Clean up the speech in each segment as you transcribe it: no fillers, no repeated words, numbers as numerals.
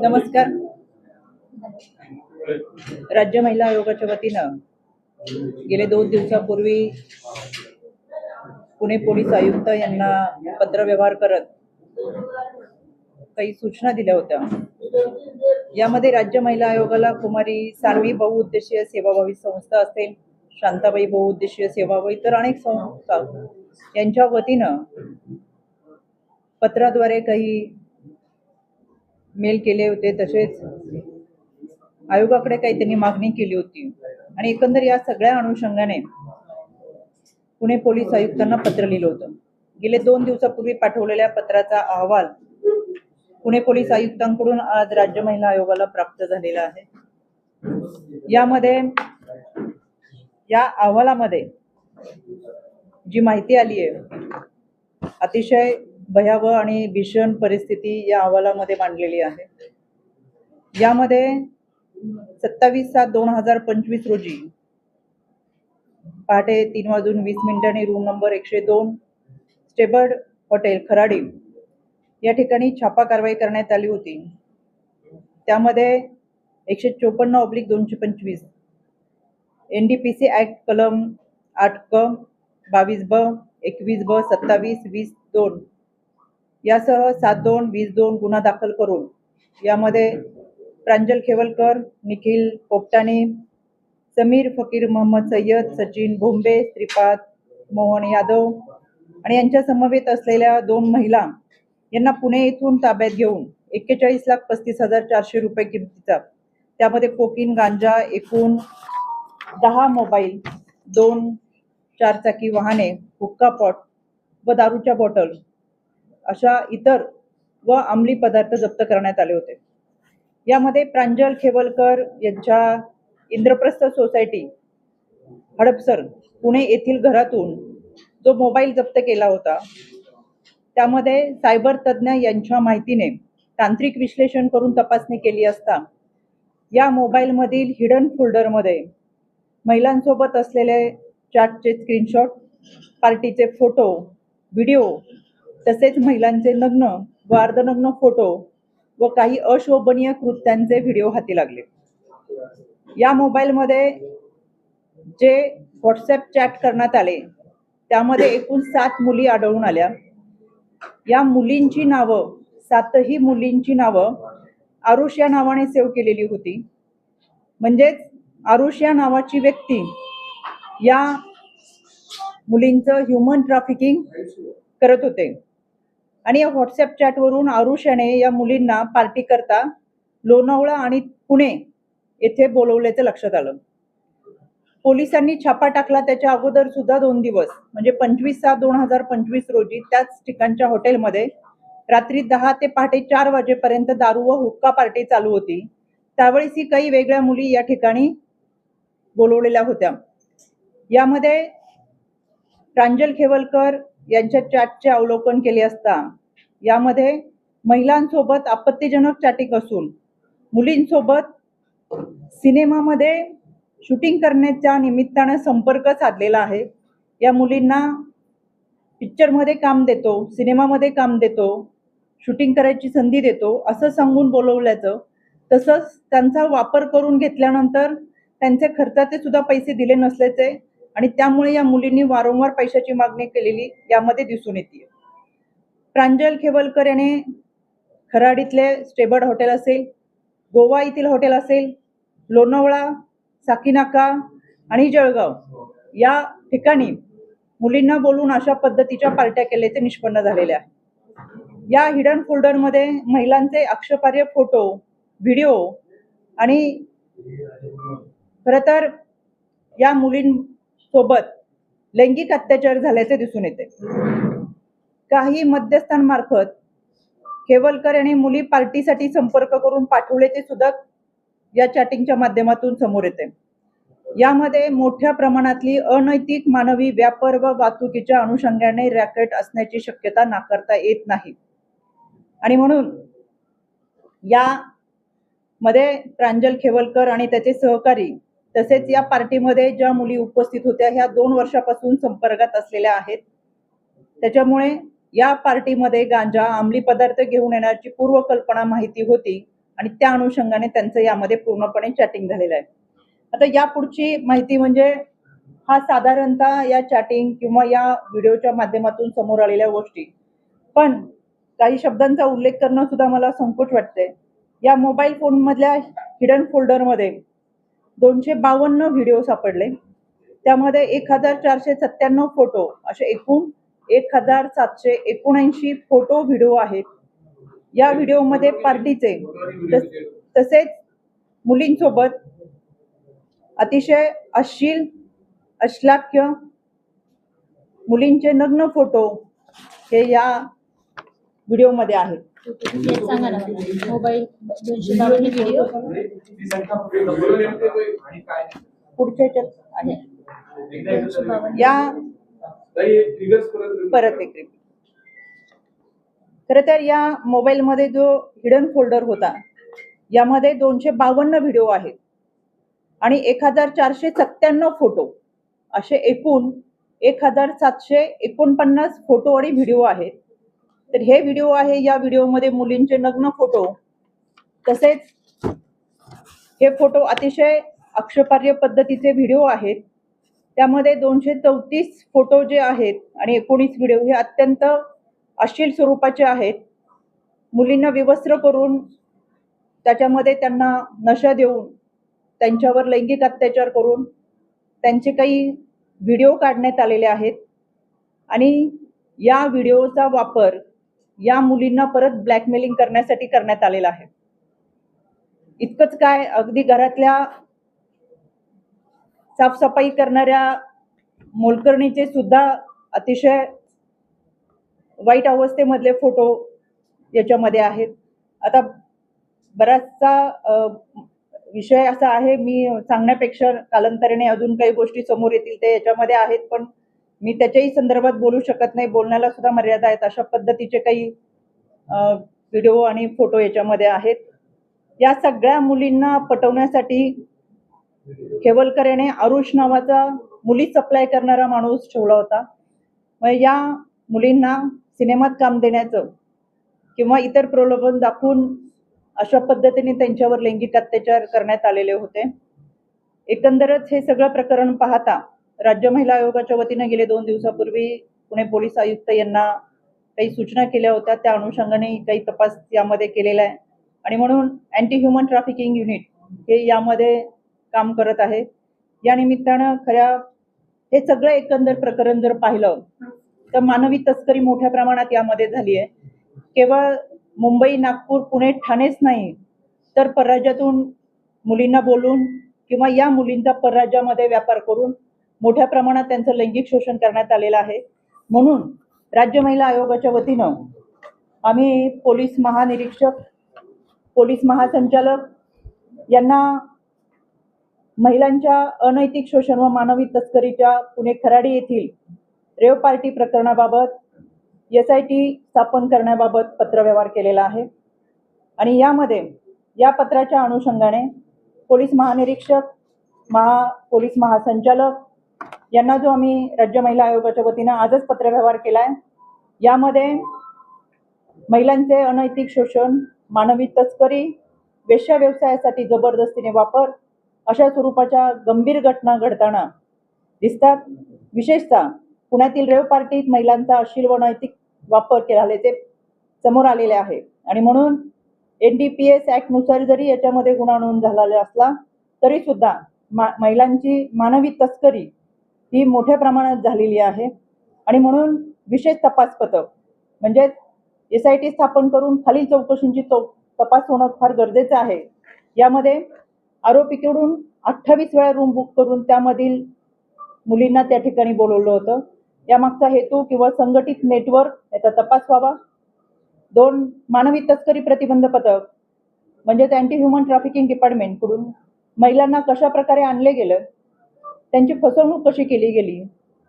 नमस्कार. राज्य महिला आयोगाच्या वतीनं गेले 2 दिवसापूर्वी पुणे पोलीस आयुक्त यांना पत्रव्यवहार करत काही सूचना दिल्या होत्या. यामध्ये राज्य महिला आयोगाला कुमारी सानवी बहुउद्देशीय सेवाभावी संस्था असेल, शांताबाई बहुउद्देशीय सेवा व इतर अनेक संस्था यांच्या वतीनं पत्राद्वारे काही मेल केले होते. तसेच आयोगाकडे काही त्यांनी मागणी केली होती आणि एकंदर या सगळ्या अनुषंगाने पुणे पोलीस आयुक्तांना पत्र लिहिलं होतं. गेले 2 दिवसापूर्वी पाठवलेल्या पत्राचा अहवाल पुणे पोलीस आयुक्तांकडून आज राज्य महिला आयोगाला प्राप्त झालेला आहे. यामध्ये या अहवालामध्ये जी माहिती आली आहे अतिशय भयावह आणि भीषण परिस्थिती या अहवालामध्ये मांडलेली आहे. यामध्ये 27/7/2025 रोजी पहाटे 3:20 रूम नंबर 102 स्टेबर्ड हॉटेल खराडी या ठिकाणी छापा कारवाई करण्यात आली होती. त्यामध्ये 154/225 NDPC ऍक्ट कलम 8 क 22 ब 21 ब 27 20 2 यासह 7-2 20-2 गुन्हा दाखल करून यामध्ये प्रांजल खेवलकर, निखिल पोपटाने, समीर फकीर मोहम्मद सय्यद, सचिन भोंबे, श्रीपाद मोहन यादव आणि यांच्या समवेत असलेल्या 2 महिला यांना पुणे येथून ताब्यात घेऊन 41,35,400 रुपये किमतीचा, त्यामध्ये कोकीन, गांजा, एकूण 10 मोबाईल, 2 चारचाकी वाहने, हुक्का पॉट व दारूच्या बॉटल अशा इतर व अंमली पदार्थ जप्त करण्यात आले होते. यामध्ये प्रांजल खेवलकर यांच्या इंद्रप्रस्थ सोसायटी हडपसर पुणे येथील घरातून जो मोबाईल जप्त केला होता त्यामध्ये सायबर तज्ज्ञ यांच्या माहितीने तांत्रिक विश्लेषण करून तपासणी केली असता या मोबाईल मधील हिडन फोल्डर मध्ये महिलांसोबत असलेले चॅटचे स्क्रीनशॉट, पार्टीचे फोटो, व्हिडिओ तसेच महिलांचे नग्न व अर्धनग्न फोटो व काही अशोभनीय कृत्यांचे व्हिडिओ हाती लागले. या मोबाईल मध्ये जे व्हॉट्सअप चॅट करण्यात आले त्यामध्ये एकूण 7 मुली आढळून आल्या. या मुलींची नावं 7ही मुलींची नावं आरुष या नावाने सेव्ह केलेली होती. म्हणजेच आरुष या नावाची व्यक्ती या मुलींचं ह्युमन ट्रॅफिकिंग करत होते आणि या व्हॉट्सअप चॅटवरून आरुष याने या मुलींना पार्टी करता लोणावळा आणि पुणे येथे बोलवल्याचं लक्षात आलं. पोलिसांनी छापा टाकला त्याच्या अगोदर सुद्धा 2 दिवस म्हणजे 25/7/2025 रोजी त्याच ठिकाणच्या हॉटेलमध्ये रात्री 10 ते पहाटे 4 वाजेपर्यंत दारू व हुक्का पार्टी चालू होती. त्यावेळेस ही काही वेगळ्या मुली या ठिकाणी बोलवलेल्या होत्या. यामध्ये प्रांजल खेवलकर यांच्या चॅटचे अवलोकन केले असता यामध्ये महिलांसोबत आपत्तीजनक चॅटिंग असून मुलींसोबत सिनेमामध्ये शूटिंग करण्याच्या निमित्ताने संपर्क साधलेला आहे. या मुलींना पिक्चरमध्ये काम देतो, सिनेमामध्ये काम देतो, शूटिंग करायची संधी देतो असं सांगून बोलवल्याचं, तसंच त्यांचा वापर करून घेतल्यानंतर त्यांचे खर्चाचे सुद्धा पैसे दिले नसल्याचे आणि त्यामुळे या मुलींनी वारंवार पैशाची मागणी केलेली यामध्ये दिसून येते. प्रांजल खेवलकर याने खराडीतले स्टेबर्ड हॉटेल असेल, गोवा येथील हॉटेल असेल, लोणावळा, साकीनाका आणि जळगाव या ठिकाणी मुलींना बोलून अशा पद्धतीच्या पार्ट्या केल्याचे निष्पन्न झालेले आहे. या हिडन फोल्डर मध्ये महिलांचे आक्षेपार्ह फोटो, व्हिडिओ आणि खरं तर या मुलींसोबत लैंगिक अत्याचार झाल्याचे दिसून येते. काही मध्यस्थांमार्फत खेवलकर यांनी मुली पार्टीसाठी संपर्क करून पाठवल्याचे सुद्धा या चॅटिंगच्या माध्यमातून समोर येते. यामध्ये मोठ्या प्रमाणातली अनैतिक मानवी व्यापार व वाहतुकीच्या अनुषंगाने रॅकेट असण्याची शक्यता नाकारता येत नाही आणि म्हणून या मध्ये प्रांजल खेवलकर आणि त्याचे सहकारी तसेच या पार्टीमध्ये ज्या मुली उपस्थित होत्या ह्या 2 वर्षापासून संपर्कात असलेल्या आहेत. त्याच्यामुळे या पार्टीमध्ये गांजा अंमली पदार्थ घेऊन येण्याची पूर्वकल्पना माहिती होती आणि त्या अनुषंगाने त्यांचं यामध्ये पूर्णपणे चॅटिंग झालेलं आहे. आता या पुढची माहिती म्हणजे हा साधारणतः या चॅटिंग किंवा या व्हिडिओच्या माध्यमातून समोर आलेल्या गोष्टी, पण काही शब्दांचा उल्लेख करणं सुद्धा मला संकोच वाटते. या मोबाईल फोन मधल्या हिडन फोल्डरमध्ये 252 व्हिडिओ सापडले. त्यामध्ये 1497 फोटो असे एकूण 1779 फोटो व्हिडिओ आहेत. या व्हिडिओमध्ये पार्टीचे तसेच मुलींसोबत अतिशय अश्लाघ्य मुलींचे नग्न फोटो हे या व्हिडिओमध्ये आहेत. सांगा ना मला. मोबाईल 252 व्हिडिओ पुढच्या याच्यात आहे 252 या परत एक repeat. खरं तर या मोबाईल मध्ये जो हिडन फोल्डर होता यामध्ये 252 व्हिडिओ आहेत आणि 1497 फोटो असे एकूण 1749 फोटो आणि व्हिडिओ आहेत. तर हे व्हिडिओ आहे, या व्हिडिओमध्ये मुलींचे नग्न फोटो तसेच हे फोटो अतिशय आक्षेपार्ह पद्धतीचे व्हिडिओ आहेत. त्यामध्ये 234 फोटो जे आहेत आणि 19 व्हिडिओ हे अत्यंत अश्लील स्वरूपाचे आहेत. मुलींना विवस्त्र करून त्याच्यामध्ये त्यांना नशा देऊन त्यांच्यावर लैंगिक अत्याचार करून त्यांचे काही व्हिडिओ काढण्यात आलेले आहेत आणि या व्हिडिओचा वापर या मुलींना परत ब्लॅकमेलिंग करण्यासाठी करण्यात आलेला आहे. इतकंच काय, अगदी घरातल्या साफसफाई करणाऱ्या मोलकरणीचे सुद्धा अतिशय वाईट अवस्थेमधले फोटो याच्यामध्ये आहेत. आता बराचसा विषय असा आहे, मी सांगण्यापेक्षा कालांतराने अजून काही गोष्टी समोर येतील ते याच्यामध्ये आहेत, पण मी त्याच्याही संदर्भात बोलू शकत नाही. बोलण्याला सुद्धा मर्यादा आहेत. अशा पद्धतीचे काही व्हिडिओ आणि फोटो याच्यामध्ये आहेत. या सगळ्या मुलींना पटवण्यासाठी खेवलकर याने आरुष नावाचा मुली सप्लाय करणारा माणूस ठेवला होता. मग या मुलींना सिनेमात काम देण्याचं किंवा इतर प्रलोभन दाखवून अशा पद्धतीने त्यांच्यावर लैंगिक अत्याचार करण्यात आलेले होते. एकंदरच हे सगळं प्रकरण पाहता राज्य महिला आयोगाच्या वतीने गेले 2 दिवसापूर्वी पुणे पोलीस आयुक्त यांना काही सूचना केल्या होत्या. त्या अनुषंगाने काही तपास यामध्ये केलेला आहे आणि म्हणून अँटी ह्युमन ट्रॅफिकिंग युनिट हे यामध्ये काम करत आहे. या निमित्तानं हे सगळं एकंदर प्रकरण जर पाहिलं तर मानवी तस्करी मोठ्या प्रमाणात यामध्ये झाली आहे. केवळ मुंबई, नागपूर, पुणे, ठाणेच नाही तर परराज्यातून मुलींना बोलून किंवा या मुलींचा परराज्यामध्ये व्यापार करून मोठ्या प्रमाणात त्यांचं लैंगिक शोषण करण्यात आलेलं आहे. म्हणून राज्य महिला आयोगाच्या वतीनं आम्ही पोलीस महानिरीक्षक, पोलीस महासंचालक यांना महिलांच्या अनैतिक शोषण व मानवी तस्करीच्या पुणे खराडी येथील रेव पार्टी प्रकरणाबाबत SIT स्थापन करण्याबाबत पत्रव्यवहार केलेला आहे आणि यामध्ये या पत्राच्या अनुषंगाने पोलीस महानिरीक्षक, पोलीस महासंचालक यांना जो आम्ही राज्य महिला आयोगाच्या वतीनं आजच पत्रव्यवहार केलाय, यामध्ये महिलांचे अनैतिक शोषण, मानवी तस्करी, वेश्या व्यवसायासाठी जबरदस्तीने वापर अशा स्वरूपाच्या गंभीर घटना घडताना दिसतात. विशेषतः पुण्यातील रेव पार्टीत महिलांचा अश्लील व अनैतिक वापर केल्याचे समोर आलेले आहे आणि म्हणून NDPS ऍक्ट नुसार जरी याच्यामध्ये गुन्हा नोंद झालेला असला तरी सुद्धा महिलांची मानवी तस्करी ही मोठ्या प्रमाणात झालेली आहे आणि म्हणून विशेष तपास पथक म्हणजे SIT स्थापन करून खालील चौकशींची तपास होणं फार गरजेचं आहे. यामध्ये आरोपीकडून 28 वेळा रूम बुक करून त्यामधील मुलींना त्या ठिकाणी बोलवलं होतं. यामागचा हेतू किंवा संघटित नेटवर्क याचा तपास व्हावा. 2 मानवी तस्करी प्रतिबंध पथक म्हणजेच अँटी ह्युमन ट्रॅफिकिंग डिपार्टमेंट कडून महिलांना कशा प्रकारे आणले गेलं, त्यांची फसवणूक कशी केली गेली,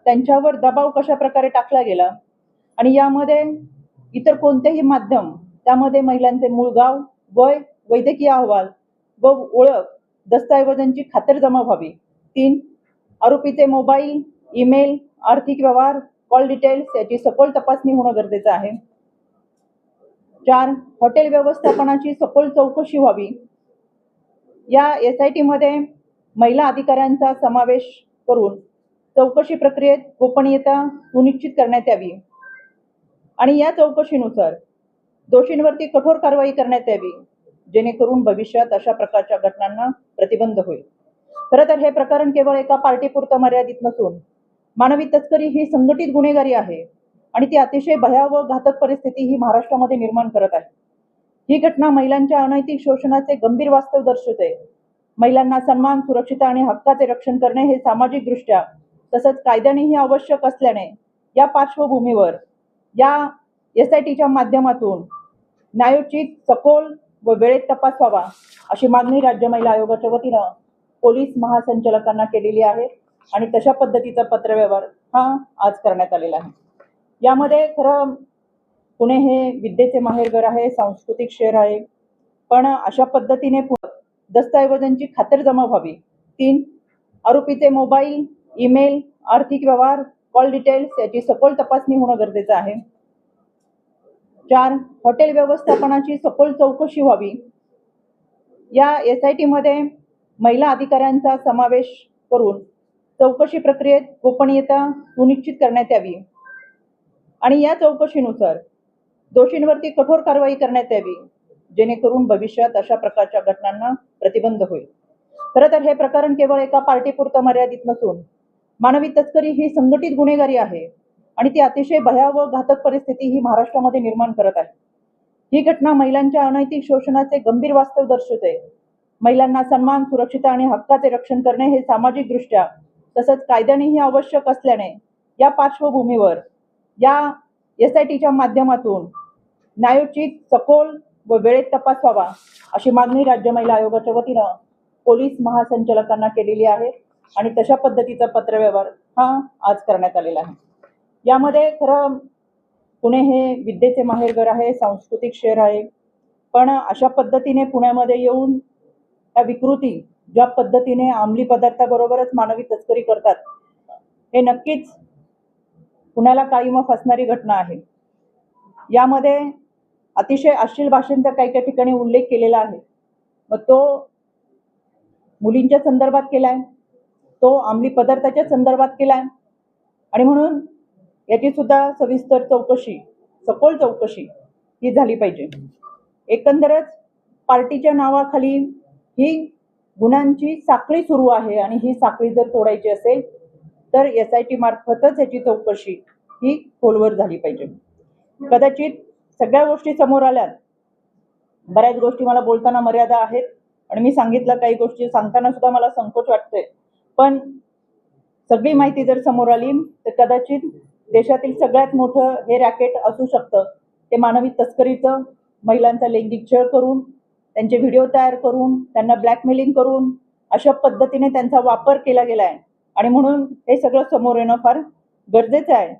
त्यांच्यावर दबाव कशा प्रकारे टाकला गेला आणि यामध्ये इतर कोणतेही माध्यम त्यामध्ये महिलांचे मूळ गाव, वय, वैद्यकीय अहवाल व ओळख दस्तऐवजांची खातरजमा व्हावी. 3 आरोपीचे मोबाईल, ईमेल, आर्थिक व्यवहार कॉल डिटेल्स याची सखोल तपासणी होणं गरजेचं आहे. 4. हॉटेल व्यवस्थापनाची सखोल चौकशी व्हावी. या SIT मध्ये महिला अधिकाऱ्यांचा समावेश करून चौकशी प्रक्रियेत गोपनीयता सुनिश्चित करण्यात यावी आणि या चौकशीनुसार दोषींवरती कठोर कारवाई करण्यात यावी, जेणेकरून भविष्यात अशा प्रकारच्या घटनांना प्रतिबंध होईल. खरं तर हे प्रकरण केवळ एका पार्टीपुरतं मर्यादित नसून मानवी तस्करी ही संघटित गुन्हेगारी आहे आणि ती अतिशय भयावह घातक परिस्थिती ही महाराष्ट्रामध्ये निर्माण करत आहे. ही घटना महिलांच्या अनैतिक शोषणाचे गंभीर वास्तव दर्शवते. महिलांना सन्मान, सुरक्षितता आणि हक्काचे रक्षण करणे हे सामाजिकदृष्ट्या तसंच कायद्यानेही आवश्यक असल्याने या पार्श्वभूमीवर या SITच्या माध्यमातून न्यायोचित, सखोल व वेळेत तपास व्हावा अशी मागणी राज्य महिला आयोगाच्या वतीनं पोलीस महासंचालकांना केलेली आहे आणि तशा पद्धतीचा पत्रव्यवहार हा आज करण्यात आलेला आहे. यामध्ये खरं पुणे हे विद्येचे माहेरघर आहे, सांस्कृतिक शहर आहे, पण अशा पद्धतीने दस्तऐवजांची खातरजमा व्हावी. 3. आरोपीचे मोबाईल, ईमेल, आर्थिक व्यवहार, कॉल डिटेल्स याची सखोल तपासणी होणं गरजेचं आहे. 4. हॉटेल व्यवस्थापनाची सखोल चौकशी व्हावी. या SIT मध्ये महिला अधिकाऱ्यांचा समावेश करून चौकशी प्रक्रियेत गोपनीयता सुनिश्चित करण्यात यावी आणि या चौकशीनुसार दोषींवरती कठोर कारवाई करण्यात यावी, जेणेकरून भविष्यात अशा प्रकारच्या घटनांना प्रतिबंध होईल. खरं तर हे प्रकरण केवळ एका पार्टीपुरतं मर्यादित नसून मानवी तस्करी ही संघटित गुन्हेगारी आहे आणि ती अतिशय भयावह घातक परिस्थिती ही महाराष्ट्रामध्ये निर्माण करत आहे. ही घटना महिलांच्या अनैतिक शोषणाचे गंभीर वास्तव दर्शवते. महिलांना सन्मान, सुरक्षितता आणि हक्काचे रक्षण करणे हे सामाजिकदृष्ट्या तसंच कायद्यानेही आवश्यक असल्याने या पार्श्वभूमीवर या SITच्या माध्यमातून न्यायोचित, सखोल व वेळेत तपास व्हावा अशी मागणी राज्य महिला आयोगाच्या वतीनं पोलीस महासंचालकांना केलेली आहे आणि तशा पद्धतीचा पत्रव्यवहार हा आज करण्यात आलेला आहे. यामध्ये खरं पुणे हे विद्येचे माहेरघर आहे, सांस्कृतिक शहर आहे, पण अशा पद्धतीने पुण्यामध्ये येऊन या विकृती ज्या पद्धतीने अंमली पदार्थाबरोबरच मानवी तस्करी करतात, हे नक्कीच पुण्याला काळीमा फासणारी घटना आहे. यामध्ये अतिशय अश्लील भाषांचा काही ठिकाणी उल्लेख केलेला आहे. मग तो मुलींच्या संदर्भात केलाय, तो अंमली पदार्थाच्या संदर्भात केलाय आणि म्हणून याची सुद्धा सविस्तर चौकशी, सखोल चौकशी ही झाली पाहिजे. एकंदरच पार्टीच्या नावाखाली ही गुन्ह्यांची साखळी सुरू आहे आणि ही साखळी जर तोडायची असेल तर SIT मार्फतच याची चौकशी ही खोलवर झाली पाहिजे. कदाचित सगळ्या गोष्टी समोर आल्यात, बऱ्याच गोष्टी मला बोलताना मर्यादा आहेत आणि मी सांगितलं, काही गोष्टी सांगताना सुद्धा मला संकोच वाटतोय, पण सगळी माहिती जर समोर आली तर कदाचित देशातील सगळ्यात मोठं हे रॅकेट असू शकतं. ते मानवी तस्करीचं, महिलांचा लैंगिक छळ करून, त्यांचे व्हिडिओ तयार करून, त्यांना ब्लॅकमेलिंग करून अशा पद्धतीने त्यांचा वापर केला गेलाय आणि म्हणून हे सगळं समोर येणं फार गरजेचं आहे.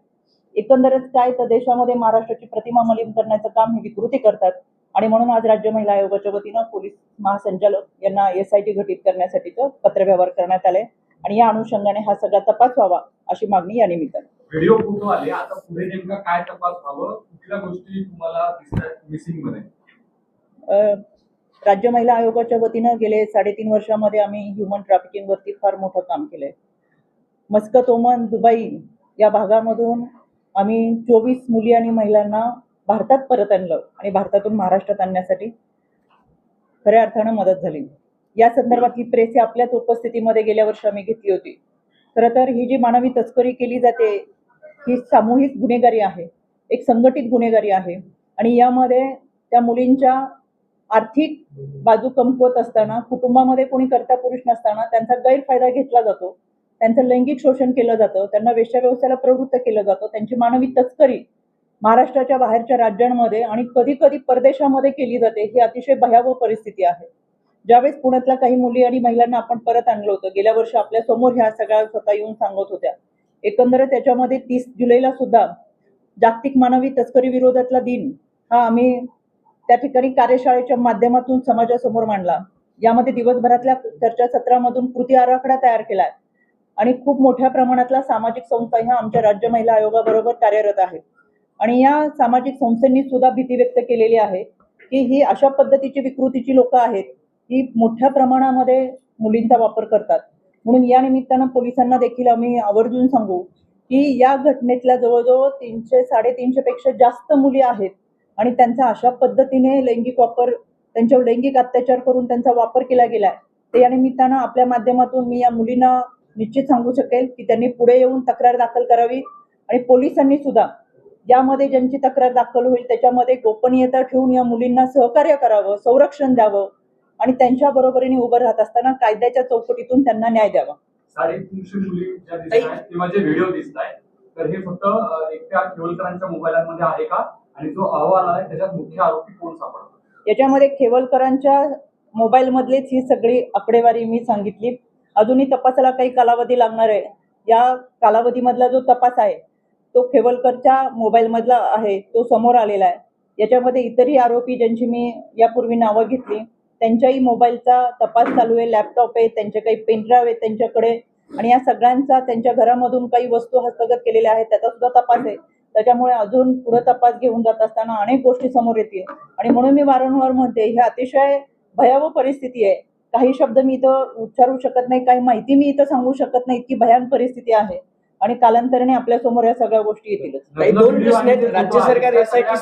एकंदरच काय तर देशामध्ये महाराष्ट्राची प्रतिमा मलिन करण्याचं काम ही विकृती करतात आणि म्हणून आज राज्य महिला आयोगाच्या वतीनं पोलीस महासंचालक यांना SIT घटित करण्यासाठीचं पत्रव्यवहार करण्यात आले आणि या अनुषंगाने हा सगळा तपास व्हावा अशी मागणी या निमित्ताने. व्हिडिओ फोटो आले, आता पुढे नेमका काय तपास व्हावं, कुठल्या गोष्टी तुम्हाला दिसतात मिसिंग मध्ये? राज्य महिला आयोगाच्या वतीनं गेले 3.5 वर्षामध्ये आम्ही ह्युमन ट्रॅफिकिंग वरती फार मोठं काम केलंय. मस्कत, ओमान, दुबई या भागामधून आम्ही 24 मुली आणि महिलांना भारतात परत आणलं आणि भारतातून महाराष्ट्रात आणण्यासाठी खऱ्या अर्थानं मदत झाली. या संदर्भातली प्रेस आपल्याच उपस्थितीमध्ये गेल्या वर्षी आम्ही घेतली होती. खरं तर ही जी मानवी तस्करी केली जाते ही सामूहिक गुन्हेगारी आहे, एक संघटित गुन्हेगारी आहे आणि यामध्ये त्या मुलींच्या आर्थिक बाजू कमकुवत असताना, कुटुंबामध्ये कोणी कर्ता पुरुष नसताना त्यांचा गैरफायदा घेतला जातो, त्यांचं लैंगिक शोषण केलं जातं, त्यांना वेश्या व्यवसायाला प्रवृत्त केलं जातं, त्यांची मानवी तस्करी महाराष्ट्राच्या बाहेरच्या राज्यांमध्ये आणि कधी कधी परदेशामध्ये केली जाते. ही अतिशय भयावह परिस्थिती आहे. ज्यावेळेस पुण्यातल्या काही मुली आणि महिलांना आपण परत आणलं होतं, गेल्या वर्षी आपल्या समोर ह्या सगळ्या स्वतः येऊन सांगत होत्या. एकंदरच त्याच्यामध्ये 30 जुलैला सुद्धा जागतिक मानवी तस्करी विरोधातला दिन हा आम्ही त्या ठिकाणी कार्यशाळेच्या माध्यमातून समाजासमोर मांडला. यामध्ये दिवसभरातल्या चर्चासत्रामधून कृती आराखडा तयार केलाय आणि खूप मोठ्या प्रमाणातल्या सामाजिक संस्था ह्या आमच्या राज्य महिला आयोगाबरोबर कार्यरत आहेत. आणि या सामाजिक संस्थांनी सुद्धा भीती व्यक्त केलेली आहे की ही अशा पद्धतीची विकृतीची लोक आहेत ही मोठ्या प्रमाणामध्ये मुलींचा वापर करतात. म्हणून या निमित्तानं पोलिसांना देखील आम्ही आवर्जून सांगू की या घटनेतल्या जवळजवळ 300-350 पेक्षा जास्त मुली आहेत आणि त्यांचा अशा पद्धतीने लैंगिक वापर, त्यांच्यावर लैंगिक अत्याचार करून त्यांचा वापर केला गेलाय. तर या निमित्तानं आपल्या माध्यमातून मी या मुलींना निश्चित सांगू शकेल की त्यांनी पुढे येऊन तक्रार दाखल करावी आणि पोलिसांनी सुद्धा यामध्ये ज्यांची तक्रार दाखल होईल त्याच्यामध्ये गोपनीयता ठेवून या मुलींना सहकार्य करावं, संरक्षण द्यावं आणि त्यांच्या बरोबरीने उभं राहत असताना कायद्याच्या चौकटीतून त्यांना न्याय द्यावा. 350 मुली ज्या दिसत आहेत किंवा जे व्हिडिओ दिसत आहेत तर हे फक्त एकट्या खेवलकरांच्या मोबाईलमध्ये आहे का, आणि जो अहवाल आहे त्याच्यात मुख्य आरोपी कोण सापडतो? याच्यामध्ये खेवलकरांच्या मोबाईल मधलीच ही सगळी आकडेवारी मी सांगितली. अजूनही तपासाला काही कालावधी लागणार आहे. या कालावधीमधला जो तपास आहे तो खेवलकरच्या मोबाईल मधला आहे, तो समोर आलेला आहे. याच्यामध्ये इतरही आरोपी ज्यांची मी यापूर्वी नावं घेतली त्यांच्याही मोबाईलचा तपास चालू आहे. लॅपटॉप आहे, त्यांचे काही पेनड्राईव्ह आहेत त्यांच्याकडे, आणि या सगळ्यांचा त्यांच्या घरामधून काही वस्तू हस्तगत केलेल्या आहेत त्याचा सुद्धा तपास आहे. त्याच्यामुळे अजून पुढे तपास घेऊन जात असताना अनेक गोष्टी समोर येतील. आणि म्हणून मी वारंवार म्हणते ही अतिशय भयावह परिस्थिती आहे. काही शब्द मी इथं उच्चारू शकत नाही, काही माहिती मी इथं सांगू शकत नाही, इतकी भयान परिस्थिती आहे आणि कालांतराने आपल्या समोर या सगळ्या गोष्टी येतीलच. काही दोन प्रश्न आहेत. राज्य सरकार एसआयटी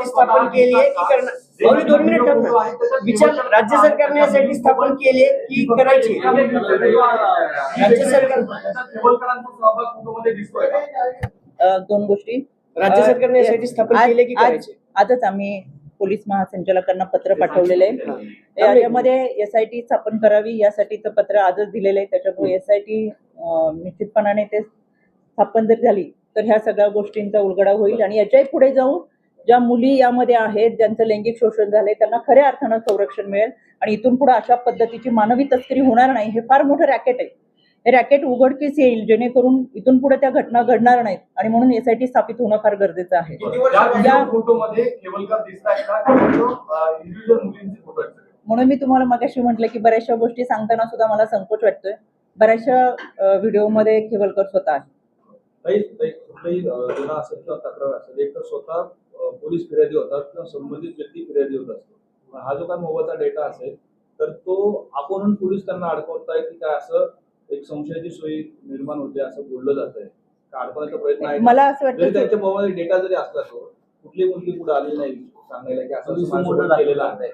स्थापन केली आहे की करणार? भाऊनी 2 मिनिट थांबा. विचार, राज्य सरकारने एसआयटी स्थापन केली आहे की करायची? राज्य सरकार खेवलकरांचा सहभाग कुटुंबामध्ये दिसतोय का? दोन गोष्टी. राज्य सरकारने एसआयटी स्थापन केली आहे की करायची? आजच आम्ही पोलीस महासंचालकांना पत्र पाठवलेलं आहे. याच्यामध्ये एसआयटी स्थापन करावी यासाठीचं पत्र आजच दिलेलं आहे. त्याच्यामुळे एसआयटी निश्चितपणाने ते स्थापन जर झाली तर ह्या सगळ्या गोष्टींचा उलगडा होईल आणि याच्याही पुढे जाऊन ज्या मुली यामध्ये आहेत ज्यांचं लैंगिक शोषण झालंय त्यांना खऱ्या अर्थानं संरक्षण मिळेल आणि इथून पुढे अशा पद्धतीची मानवी तस्करी होणार नाही. हे फार मोठं रॅकेट आहे. हे रॅकेट उघडकीस येईल जेणेकरून इथून पुढे त्या घटना घडणार नाहीत आणि म्हणून एसआयटी स्थापित होणं फार गरजेचं आहे. या फोटोमध्ये खेवलकर दिसतायत का, इंडिव्हिज्युअल मुलींचे फोटो आहेत? म्हणून मी तुम्हाला मगाशी म्हटलं की बऱ्याचशा गोष्टी सांगताना सुद्धा मला संकोच वाटतोय. बऱ्याचशा व्हिडिओमध्ये खेवलकर स्वतः आहे. कुठलाही गुन्हा असेल किंवा तक्रार असेल, एक तर स्वतः पोलीस फिर्यादी होतात किंवा संबंधित व्यक्ती फिर्यादी होत असतो. हा जो काय मोबाईलचा डेटा असेल तर तो आपण पोलीस त्यांना अडकवताय की काय, असं एक संशयाची सोयी निर्माण होते असं बोललं जात आहे. अडकवण्याचा प्रयत्न आहे. मला असं वाटतं त्यांच्या मोबाईल डेटा जरी असला तो कुठली मुलगी पुढे आली नाही सांगायला की असं केलेलं आहे.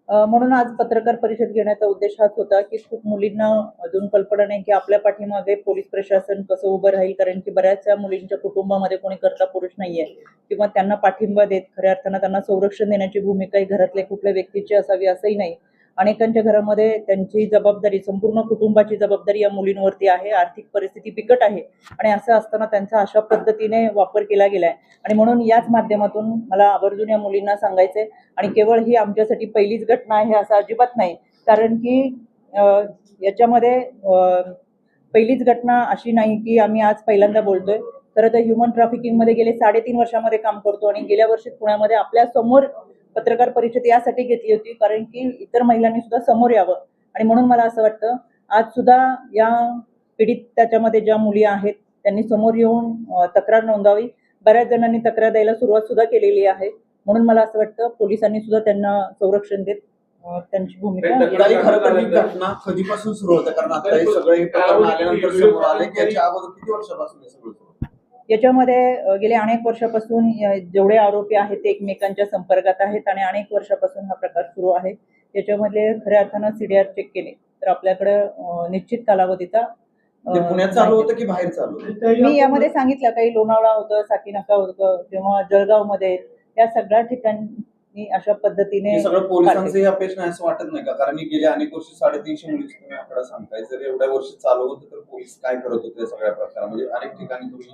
म्हणून आज पत्रकार परिषद घेण्याचा उद्देश हाच होता की खूप मुलींना अजून कल्पना नाही की आपल्या पाठीमागे पोलीस प्रशासन कसं उभं राहील, कारण की बऱ्याचशा मुलींच्या कुटुंबामध्ये कोणी कर्ता पुरुष नाहीये किंवा त्यांना पाठिंबा देत खऱ्या अर्थानं त्यांना संरक्षण देण्याची भूमिका ही घरातल्या कुठल्या व्यक्तीची असावी असंही नाही. अनेकांच्या घरामध्ये त्यांची जबाबदारी, संपूर्ण कुटुंबाची जबाबदारी या मुलींवरती आहे. आर्थिक परिस्थिती बिकट आहे आणि असं असताना त्यांचा अशा पद्धतीने वापर केला गेलाय आणि म्हणून याच माध्यमातून मला आवर्जून या मुलींना सांगायचंय. आणि केवळ ही आमच्यासाठी पहिलीच घटना आहे असं अजिबात नाही, कारण की याच्यामध्ये पहिलीच घटना अशी नाही की आम्ही आज पहिल्यांदा बोलतोय. तर ह्युमन ट्रॅफिकिंग मध्ये गेले 3.5 वर्षामध्ये काम करतो आणि गेल्या वर्षी पुण्यामध्ये आपल्या समोर पत्रकार परिषद यासाठी घेतली होती कारण की इतर महिलांनी सुद्धा समोर यावं. आणि म्हणून मला असं वाटतं आज सुद्धा या पीडित त्याच्यामध्ये ज्या मुली आहेत त्यांनी समोर येऊन तक्रार नोंदवावी. बऱ्याच जणांनी तक्रार द्यायला सुरुवात सुद्धा केलेली आहे. म्हणून मला असं वाटतं पोलिसांनी सुद्धा त्यांना संरक्षण देत त्यांची भूमिका. खरं तर ही घटना कधीपासून सुरू होते, कारण आता हे सगळे हे प्रकरण आल्यानंतर समोर आले की याच्या अगोदर किती वर्षापासून हे सगळं सुरू? याच्यामध्ये गेले अनेक वर्षापासून जेवढे आरोपी आहेत ते एकमेकांच्या संपर्कात आहेत आणि अनेक वर्षापासून हा प्रकार सुरू आहे. याच्यामध्ये खऱ्या अर्थानं सीडीआर चेक केले तर आपल्याकडे निश्चित कालावधीचा पुण्यात चालू होतं की बाहेर चालू होतं? मी यामध्ये सांगितलं काही लोणावळा होतं, साकीनाका होतं किंवा जळगावमध्ये, या सगळ्या ठिकाणी अशा पद्धतीने सगळं पोलिसांचंही अपेक्षा नाही असं वाटत नाही का? कारण गेले अनेक वर्ष 350 मुलींची तुम्ही आकडा सांगताय, जर एवढ्या वर्ष चालू होतं तर पोलीस काय करत होते सगळ्या प्रकारामध्ये अनेक ठिकाणी तुम्ही?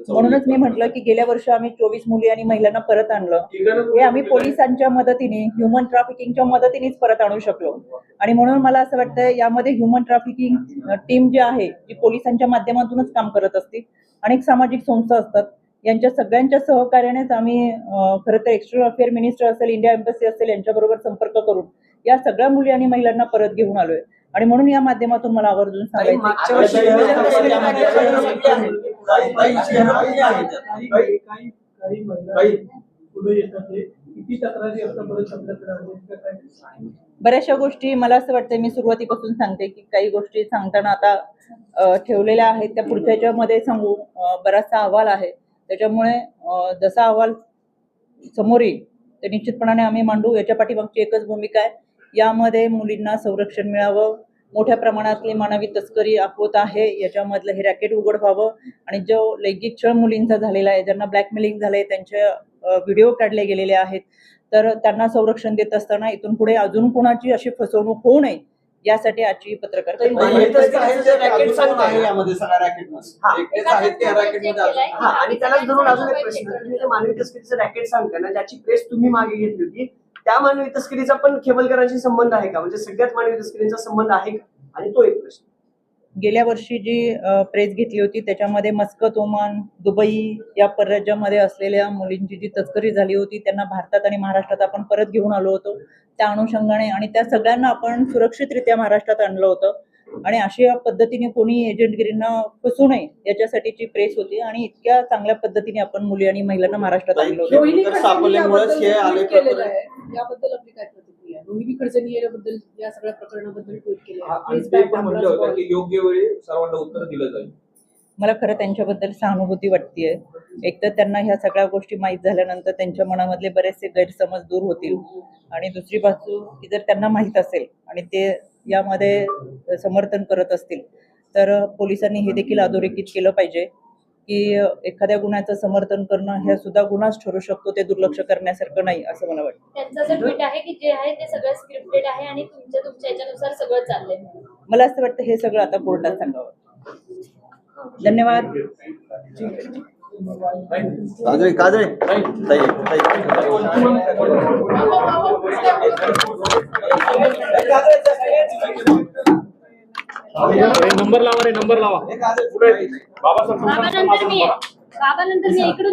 म्हणूनच मी म्हटलं की गेल्या वर्षी आम्ही 24 मुली आणि महिलांना परत आणलं. हे आम्ही पोलिसांच्या मदतीने, ह्युमन ट्रॅफिकिंगच्या मदतीनेच परत आणू शकलो. आणि म्हणून मला असं वाटतं यामध्ये ह्युमन ट्रॅफिकिंग टीम जी आहे जी पोलिसांच्या माध्यमातूनच काम करत असते, अनेक सामाजिक संस्था असतात, यांच्या सगळ्यांच्या सहकार्यानेच आम्ही खरं तर एक्सटर्नल अफेअर मिनिस्टर असेल, इंडिया एम्बसी असेल यांच्याबरोबर संपर्क करून या सगळ्या मुली आणि महिलांना परत घेऊन आलोय. आणि म्हणून या माध्यमातून मला आवर्जून सांगायचं मागच्या वर्षी नियोजन तस्करी प्रकरणामध्ये आहे. काही महिला पुढे येतात ते किती तक्रारी आतापर्यंत आपल्याकडे आहेत? काय? बऱ्याचशा गोष्टी मला असं वाटतं, मी सुरुवातीपासून सांगते की काही गोष्टी सांगताना आता ठेवलेल्या आहेत त्या पुढच्या याच्यामध्ये सांगू. बराचसा अहवाल आहे, त्याच्यामुळे जसा अहवाल समोर येईल ते निश्चितपणाने आम्ही मांडू. याच्या पाठीमागची एकच भूमिका आहे, यामध्ये मुलींना संरक्षण मिळावं, मोठ्या प्रमाणातली मानवी तस्करी होत आहे, याच्यामधलं हे रॅकेट उघड व्हावं आणि जो लैंगिक छळ मुलींचा झालेला आहे, ज्यांना ब्लॅकमेलिंग झालंय, त्यांचे व्हिडिओ काढले गेलेले आहेत, तर त्यांना संरक्षण देत असताना इथून पुढे अजून कोणाची अशी फसवणूक होऊ नये यासाठी आजची पत्रकार परिषद. हा, आणि त्यालाच धरून अजून एक प्रश्न, तुम्ही जे मानवी तस्करीचं रॅकेट सांगता ना, ज्याची प्रेस तुम्ही मागे घेतली होती, त्या मानवी तस्करीचा पण खेबलकरांशी संबंध आहे का? म्हणजे सगळ्यात मानवी तस्करीचा संबंध आहे का? आणि तो एक प्रश्न. गेल्या वर्षी जी प्रेस घेतली होती त्याच्यामध्ये मस्कत, ओमान, दुबई या परराज्यामध्ये असलेल्या मुलींची जी तस्करी झाली होती त्यांना भारतात आणि महाराष्ट्रात आपण परत घेऊन आलो होतो त्या अनुषंगाने, आणि त्या सगळ्यांना आपण सुरक्षितरित्या महाराष्ट्रात आणलं होतं. आणि अशा पद्धतीने कोणी एजंटगिरींना फसू नये याच्यासाठीची प्रेस होती आणि इतक्या चांगल्या पद्धतीने आपण मुली आणि महिलांना महाराष्ट्रात आणलं होतं. रोहिणी खडसे याबद्दल ट्विट केलेलं आहे. याबद्दल आपली काय प्रतिक्रिया आहे? रोहिणी खडसेंनी याबद्दल या सगळ्या प्रकरणाबद्दल ट्विट केले आणि ते पण म्हटलं होतं की योग्य वेळी सर्वांना उत्तर दिलं जाईल. मला खरं त्यांच्याबद्दल सहानुभूती वाटतेय. एक तर त्यांना ह्या सगळ्या गोष्टी माहीत झाल्यानंतर त्यांच्या मनामधले बरेचसे गैरसमज दूर होतील, आणि दुसरी बाजू की जर त्यांना माहीत असेल आणि ते यामध्ये समर्थन करत असतील तर पोलिसांनी हे देखील अधोरेखित केलं पाहिजे की एखाद्या गुन्ह्याचं समर्थन करणं हे सुद्धा गुन्हाच ठरू शकतो, ते दुर्लक्ष करण्यासारखं नाही असं मला वाटतं. त्यांचं असं ट्विट आहे की जे आहे ते सगळं स्क्रिप्टेड आहे आणि तुमच्या याच्यानुसार सगळं चाललंय. मला असं वाटतं हे सगळं आता कोर्टात सांगावं. धन्यवाद. नंबर लावा रे, नंबर लावा. बाबा नंतर मी इकडून